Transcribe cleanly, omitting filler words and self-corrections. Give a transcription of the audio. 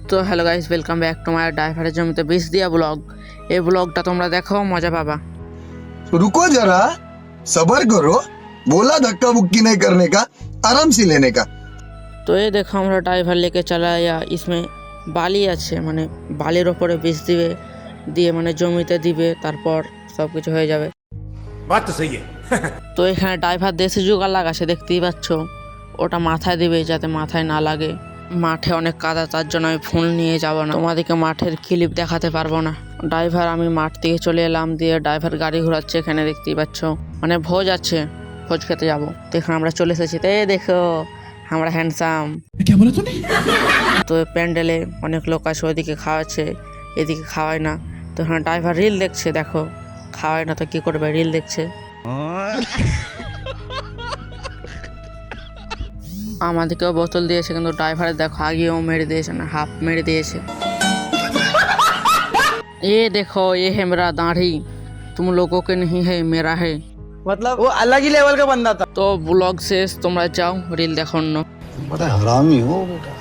তো hello guys, welcome back to my ড্রাইভারের জমিতে বিষ দিয়া ব্লগ। এই ব্লগটা তোমরা দেখো, মজা পাবা। रुको जरा सबर करो बोला धक्का बुक्की नहीं करने का आराम से लेने का। তো এই দেখো আমরা ড্রাইভার লেকে চলে আয়া। ইসমে বালি আছে, মানে বালির ওপরে বিষ দিবে, দিয়ে মানে জমিতে দিবে, তারপর সব কিছু হয়ে যাবে। बात तो सही है। তো এখানে ড্রাইভার দেশি জোগাড় লাগাচ্ছে, দেখতেই পাচ্ছ। ওটা মাথায় দিবে যাতে মাথায় না লাগে। মাঠে অনেক কাদা, তার জন্য আমি ফোন নিয়ে যাব না, তোমাদেরকে মাঠের ক্লিপ দেখাতে পারবো না। ড্রাইভার আমি মাঠ থেকে চলে এলাম, দিয়ে ড্রাইভার গাড়ি ঘোরাচ্ছে। এখানে দেখতেই পাচ্ছ মানে ভোজ আছে, ভোজ খেতে যাবো। তো এখানে আমরা চলে এসেছি। তো এই দেখো আমরা হ্যান্ডসাম। তো প্যান্ডেলে অনেক লোক আছে, ওইদিকে খাওয়াচ্ছে, এদিকে খাওয়ায় না। তো এখানে ড্রাইভার রিল দেখছে, দেখো খাওয়ায় না তো কি করবে, রিল দেখছে। আমাদেরকেও বোতল দিয়েছে, কিন্তু ড্রাইভারের দেখো আগেও মেরে দিয়েছে, না হাফ মেরে দিয়েছে। ये देखो ये है मेरा दाढ़ी, तुम लोगों के नहीं है, मेरा है। मतलब वो अलग ही लेवल का बंदा था। তো ব্লগ শেষ, তোমরা যাও রিল দেখো। बड़ा हरामी हो बेटा।